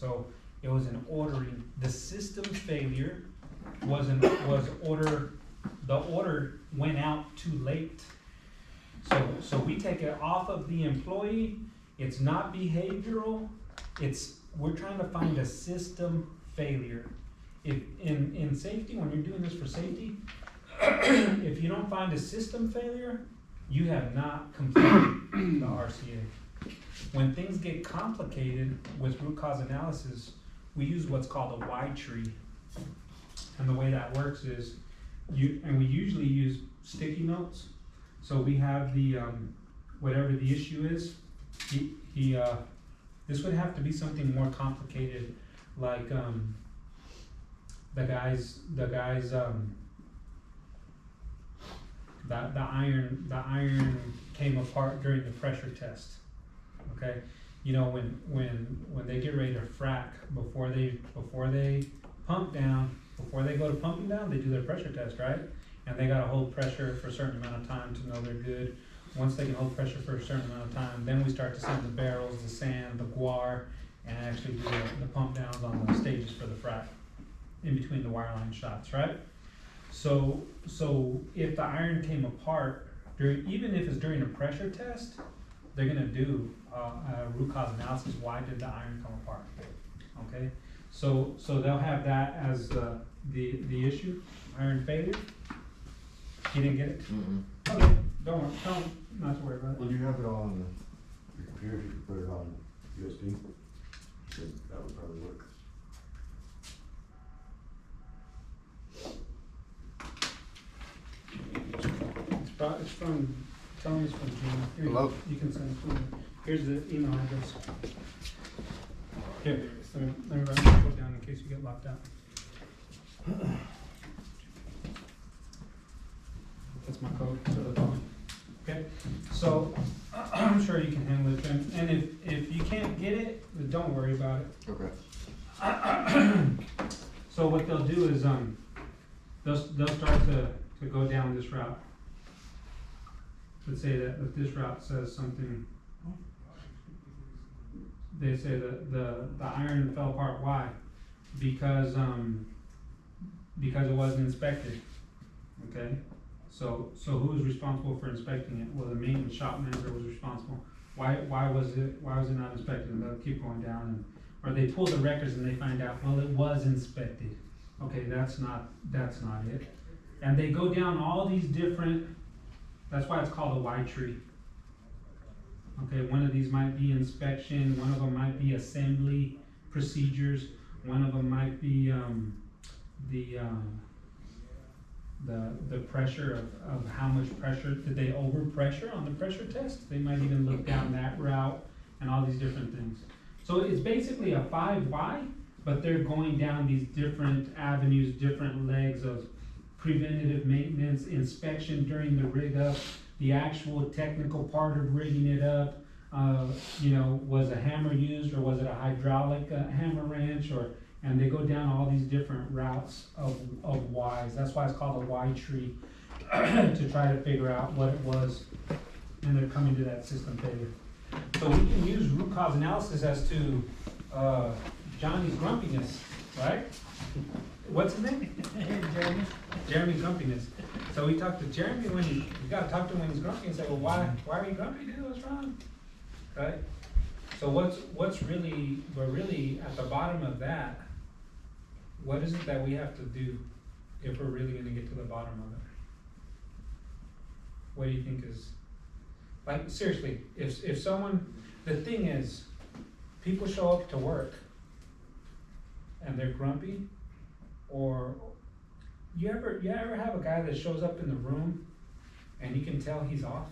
So it was an ordering. The system failure was order. The order went out too late. So we take it off of the employee. It's not behavioral. We're trying to find a system failure. If in safety, when you're doing this for safety, if you don't find a system failure, you have not completed the RCA. When things get complicated with root cause analysis, we use what's called a Y tree. And the way that works is, we usually use sticky notes. So we have the, whatever the issue is, this would have to be something more complicated, like the iron came apart during the pressure test. Okay, you know, when they get ready to frack, before they pump down, before they go to pumping down, they do their pressure test, right? And they gotta hold pressure for a certain amount of time to know they're good. Once they can hold pressure for a certain amount of time, then we start to send the barrels, the sand, the guar, and actually do the pump downs on the stages for the frack in between the wireline shots, right? So if the iron came apart even if it's during a pressure test, they're gonna do a root cause analysis. Why did the iron come apart? Okay, so they'll have that as the issue, iron failure. You didn't get it? Mm-hmm. Okay, don't not to worry about it. Well, you have it on your computer, you can put it on USB. So that would probably work. It's from, tell me it's from Gina. Here, Hello? you can send it to me. Here's the email address. Here, let me write this down in case you get locked out. That's my code for the phone. Okay, so I'm sure you can handle it, and if you can't get it, then don't worry about it. Okay. So what they'll do is they'll start to go down this route. Let's say that if this route says something, they say that the iron fell apart. Why? Because it wasn't inspected. Okay. So who was responsible for inspecting it? Well, the maintenance shop manager was responsible. Why was it not inspected? And they'll keep going down, or they pull the records and they find out, well, it was inspected. Okay, that's not it. And they go down all these different. That's why it's called a Y tree. Okay, one of these might be inspection. One of them might be assembly procedures. One of them might be the pressure of how much pressure, did they overpressure on the pressure test? They might even look down that route and all these different things. So it's basically a 5Y, but they're going down these different avenues, different legs of preventative maintenance, inspection during the rig up, the actual technical part of rigging it up. Was a hammer used, or was it a hydraulic hammer wrench, and they go down all these different routes of Ys. That's why it's called a Y tree, to try to figure out what it was, and they're coming to that system failure. So we can use root cause analysis as to Johnny's grumpiness, right? What's his name? Jeremy grumpiness. So we talk to Jeremy when you gotta talk to him when he's grumpy and say, well, why are you grumpy, dude? What's wrong? Right? So what's really at the bottom of that, what is it that we have to do if we're really gonna get to the bottom of it? What do you think is, like, seriously, if someone, the thing is, people show up to work and they're grumpy, or you ever have a guy that shows up in the room and you can tell he's off?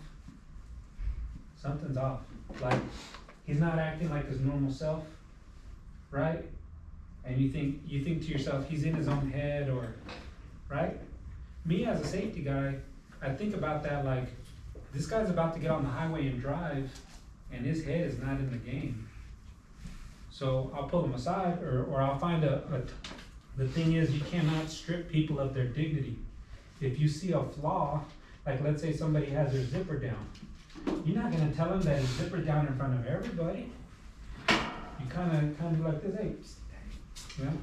Something's off. Like, he's not acting like his normal self, right? And you think to yourself, he's in his own head, or, right? Me as a safety guy, I think about that like, this guy's about to get on the highway and drive, and his head is not in the game. So I'll pull him aside, or I'll find the thing is, you cannot strip people of their dignity. If you see a flaw, like let's say somebody has their zipper down, you're not gonna tell them that his zipper down in front of everybody. you kinda do like this, hey, psst, you know?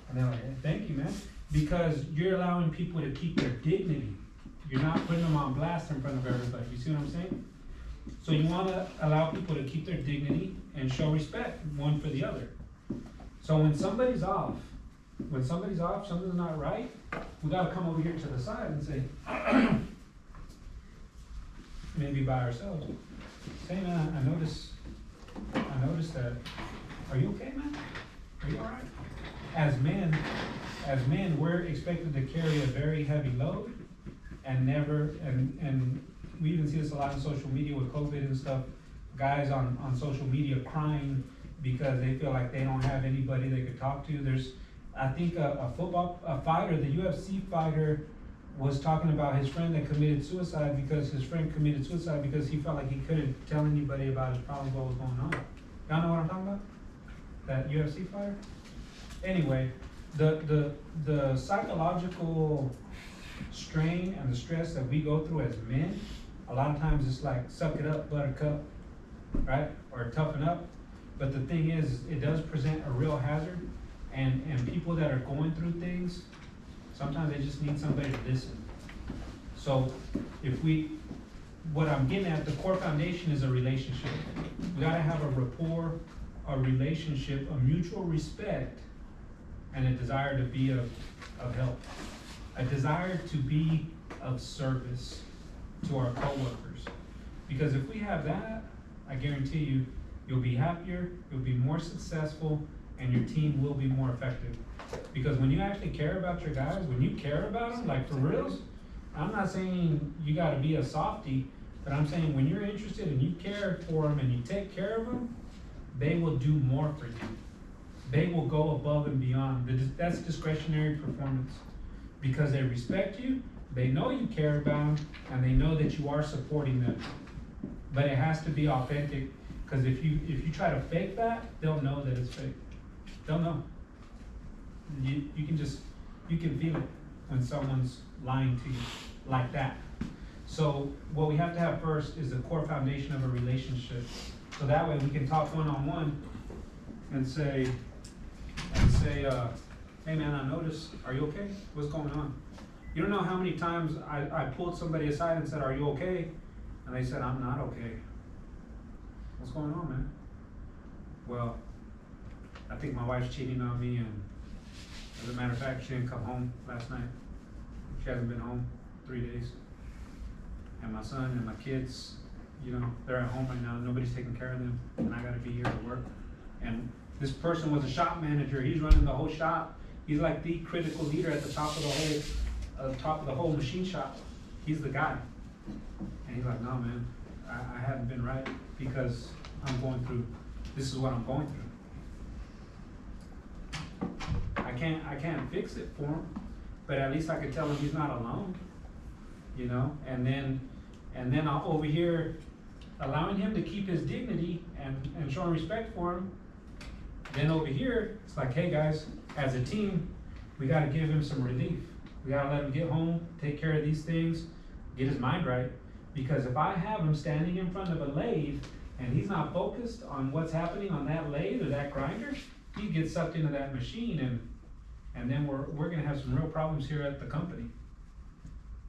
And they're like, hey, thank you, man, because you're allowing people to keep their dignity. You're not putting them on blast in front of everybody, you see what I'm saying? So you wanna allow people to keep their dignity and show respect one for the other. So when somebody's off, something's not right, we gotta come over here to the side and say, maybe by ourselves, say, man, I noticed that, are you okay, man? Are you alright? As men, we're expected to carry a very heavy load and we even see this a lot in social media with COVID and stuff, guys on social media crying because they feel like they don't have anybody they could talk to. There's, I think a fighter, the UFC fighter, was talking about his friend that committed suicide because he felt like he couldn't tell anybody about his problems, what was going on. Y'all know what I'm talking about? That UFC fighter? Anyway, the psychological strain and the stress that we go through as men, a lot of times it's like, suck it up, buttercup, right? Or toughen up. But the thing is, it does present a real hazard, and people that are going through things, sometimes they just need somebody to listen. So what I'm getting at, the core foundation is a relationship. We gotta have a rapport, a relationship, a mutual respect, and a desire to be of help. A desire to be of service to our coworkers. Because if we have that, I guarantee you, you'll be happier, you'll be more successful, and your team will be more effective. Because when you actually care about your guys, when you care about them, like for reals, I'm not saying you gotta be a softie, but I'm saying when you're interested and you care for them and you take care of them, they will do more for you. They will go above and beyond. That's discretionary performance. Because they respect you, they know you care about them, and they know that you are supporting them. But it has to be authentic, because if you try to fake that, they'll know that it's fake. They'll know. You can feel it when someone's lying to you like that. So what we have to have first is the core foundation of a relationship. So that way we can talk one-on-one and say, hey man, I noticed, are you okay? What's going on? You don't know how many times I pulled somebody aside and said, are you okay? And they said, I'm not okay. What's going on, man? Well, I think my wife's cheating on me, and as a matter of fact, she didn't come home last night. She hasn't been home 3 days. And my son and my kids, they're at home right now. Nobody's taking care of them, and I gotta be here to work. And this person was a shop manager. He's running the whole shop. He's like the critical leader at the top of the whole machine shop. He's the guy. And he's like, no, man, I haven't been right because this is what I'm going through. I can't fix it for him, but at least I could tell him he's not alone, and then I'll over here allowing him to keep his dignity and showing respect for him. Then over here, it's like, hey guys, as a team, we gotta give him some relief. We gotta let him get home, take care of these things, get his mind right. Because if I have him standing in front of a lathe and he's not focused on what's happening on that lathe or that grinder, he gets sucked into that machine, and then we're gonna have some real problems here at the company.